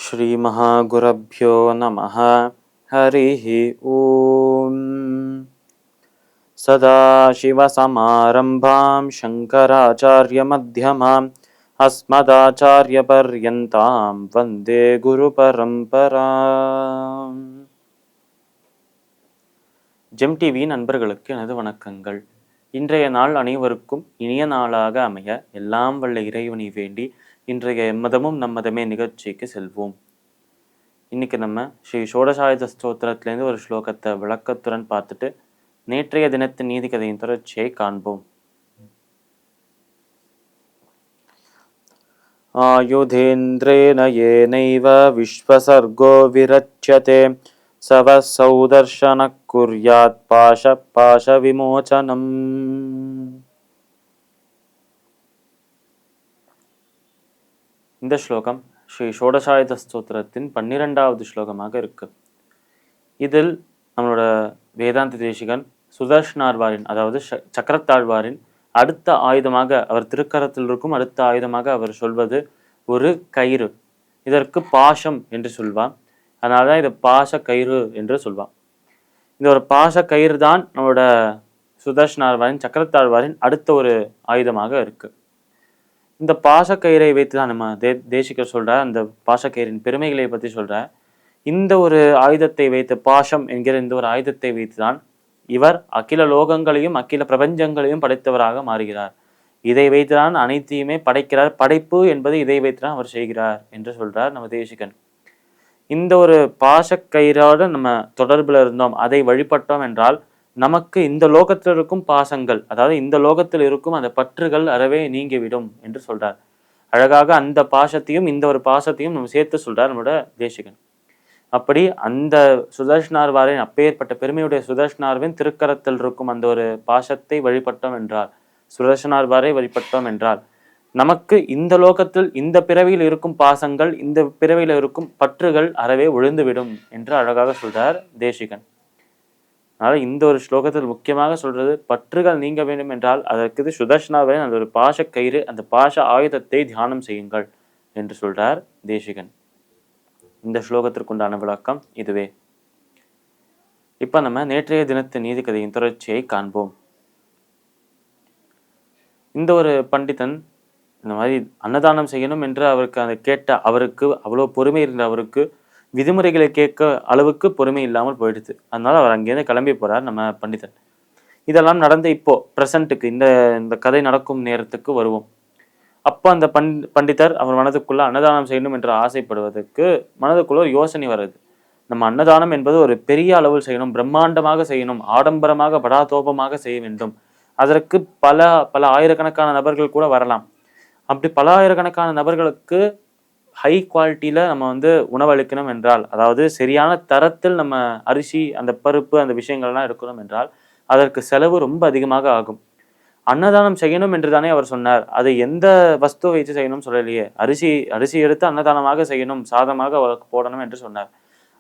श्रीमहागुरुभ्यो नमः। हरिः ॐ। सदाशिवसमारम्भां शङ्कराचार्यमध्यमाम् अस्मदाचार्यपर्यन्तां वन्दे குருபரம்பராம். ஜெம் டிவி நண்பர்களுக்கு எனது வணக்கங்கள். இன்றைய நாள் அனைவருக்கும் இனிய நாளாக அமைய எல்லாம் வல்ல இறைவனை வேண்டி இன்றைய எம்மதமும் நம்மதமே நிகழ்ச்சிக்கு செல்வோம். இன்னைக்கு நம்ம ஸ்ரீ ஷோடசாயுத ஸ்தோத்திரத்திலேருந்து ஒரு ஸ்லோகத்தை விளக்கத்துடன் பார்த்துட்டு நேற்றைய தினத்தின் நீதி கதையின் தொடர்ச்சியை காண்போம். ஆயுதேந்திரேன ஏனைவ விஸ்வசர்கோ விரச்யதே சவ சௌதர்ஷன குர்யாத் பாஷ பாஷ விமோசனம். இந்த ஸ்லோகம் ஸ்ரீ ஷோடசாயுத ஸ்தோத்திரத்தின் 12வது ஸ்லோகமாக இருக்கு. இதில் நம்மளோட வேதாந்த தேசிகன் சுதர்ஷனாழ்வாரின், அதாவது சக்கரத்தாழ்வாரின் அடுத்த ஆயுதமாக, அவர் திருக்கரத்தில் இருக்கும் அடுத்த ஆயுதமாக அவர் சொல்வது ஒரு கயிறு. இதற்கு பாசம் என்று சொல்வான். அதனாலதான் இதை பாச கயிறு என்று சொல்வான். இந்த ஒரு பாச கயிறு தான் நம்மளோட சுதர்ஷனாழ்வாரின், சக்கரத்தாழ்வாரின் அடுத்த ஒரு ஆயுதமாக இருக்கு. இந்த பாசக்கயிறை வைத்து தான் நம்ம தேசிகர் சொல்ற அந்த பாசக்கயிறின் பெருமைகளை பற்றி சொல்ற. இந்த ஒரு ஆயுதத்தை வைத்து, பாசம் என்கிற இந்த ஒரு ஆயுதத்தை வைத்துதான் இவர் அகில லோகங்களையும் அகில பிரபஞ்சங்களையும் படைத்தவராக மாறுகிறார். இதை வைத்துதான் அனைத்தையுமே படைக்கிறார். படைப்பு என்பது இதை வைத்துதான் அவர் செய்கிறார் என்று சொல்றார் நம்ம தேசிகன். இந்த ஒரு பாசக்கயிறோட நம்ம தொடர்புல இருந்தோம், அதை வழிபட்டோம் என்றால் நமக்கு இந்த லோகத்தில் இருக்கும் பாசங்கள், அதாவது இந்த லோகத்தில் இருக்கும் அந்த பற்றுகள் அறவே நீங்கிவிடும் என்று சொல்றார். அழகாக அந்த பாசத்தையும் இந்த ஒரு பாசத்தையும் நம்ம சேர்த்து சொல்றார் நம்மளோட தேசிகன். அப்படி அந்த சுதர்ஷனார்வாரின், அப்பேற்பட்ட பெருமையுடைய சுதர்ஷனார்வின் திருக்கரத்தில் இருக்கும் அந்த ஒரு பாசத்தை வழிபட்டோம் என்றால், சுதர்ஷனார்வாரை வழிபட்டோம் என்றால் நமக்கு இந்த லோகத்தில் இந்த பிறவியில் இருக்கும் பாசங்கள், இந்த பிறவியில் இருக்கும் பற்றுகள் அறவே ஒழிந்துவிடும் என்று அழகாக சொல்றார் தேசிகன். அதனால இந்த ஒரு ஸ்லோகத்தில் முக்கியமாக சொல்றது, பற்றுகள் நீங்க வேண்டும் என்றால் அதற்கு சுதர்ஷனார்வாரின் அந்த ஒரு பாச கயிறு, அந்த பாச ஆயுதத்தை தியானம் செய்யுங்கள் என்று சொல்றார் தேசிகன். இந்த ஸ்லோகத்திற்குண்டான விளக்கம் இதுவே. இப்ப நம்ம நேற்றைய தினத்து நீதி கதையின் தொடர்ச்சியை காண்போம். இந்த ஒரு பண்டிதன் இந்த மாதிரி அன்னதானம் செய்யணும் என்று அவருக்கு அதை கேட்ட அவருக்கு அவ்வளோ பொறுமை இருந்த அவருக்கு விதிமுறைகளை கேட்க அளவுக்கு பொறுமை இல்லாமல் போயிடுது. அதனால அவர் அங்கேருந்து கிளம்பி போறார் நம்ம பண்டிதன். இதெல்லாம் நடந்து இப்போ பிரசன்ட்டுக்கு இந்த கதை நடக்கும் நேரத்துக்கு வருவோம். அப்போ அந்த பண்டிதர் அவர் மனதுக்குள்ள அன்னதானம் செய்யணும் என்று ஆசைப்படுவதற்கு மனதுக்குள்ள ஒரு யோசனை வருது. நம்ம அன்னதானம் என்பது ஒரு பெரிய அளவில் செய்யணும், பிரம்மாண்டமாக செய்யணும், ஆடம்பரமாக படாதோபமாக செய்ய வேண்டும். அதற்கு பல பல ஆயிரக்கணக்கான நபர்கள் கூட வரலாம். அப்படி பல ஆயிரக்கணக்கான நபர்களுக்கு ஹை குவாலிட்டியில நம்ம உணவளிக்கணும் என்றால், அதாவது சரியான தரத்தில் நம்ம அரிசி, அந்த பருப்பு, அந்த விஷயங்கள்லாம் எடுக்கணும் என்றால் அதற்கு செலவு ரொம்ப அதிகமாக ஆகும். அன்னதானம் செய்யணும் என்று தானே அவர் சொன்னார். அதை எந்த வஸ்துவை வைத்து செய்யணும் சொல்லலையே. அரிசி எடுத்து அன்னதானமாக செய்யணும், சாதமாக போடணும் என்று சொன்னார்.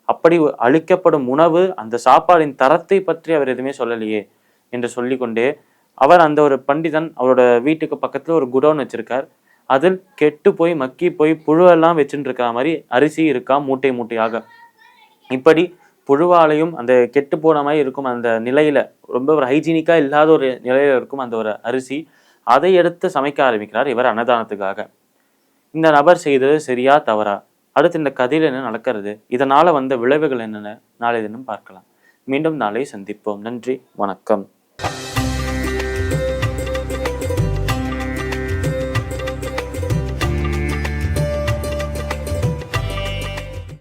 அப்படி அளிக்கப்படும் உணவு, அந்த சாப்பாடின் தரத்தை பற்றி அவர் எதுவுமே சொல்லலையே என்று சொல்லிக்கொண்டே அவர் அந்த ஒரு பண்டிதன் அவரோட வீட்டுக்கு பக்கத்துல ஒரு குடோன் வச்சிருக்கார். அதில் கெட்டு போய் மக்கி போய் புழுவெல்லாம் வச்சுட்டு இருக்கிற மாதிரி அரிசி இருக்கா, மூட்டை மூட்டையாக. இப்படி புழுவாலையும் அந்த கெட்டு போன மாதிரி இருக்கும் அந்த நிலையில, ரொம்ப ஒரு ஹைஜீனிக்கா இல்லாத ஒரு நிலையில இருக்கும் அந்த ஒரு அரிசி. அதை எடுத்து சமைக்க ஆரம்பிக்கிறார் இவர் அன்னதானத்துக்காக. இந்த நபர் செய்தது சரியா தவறா? அடுத்து இந்த கதையில என்ன நடக்கிறது? இதனால வந்த விளைவுகள் என்னென்ன நாளை தினம் பார்க்கலாம். மீண்டும் நாளை சந்திப்போம். நன்றி, வணக்கம்.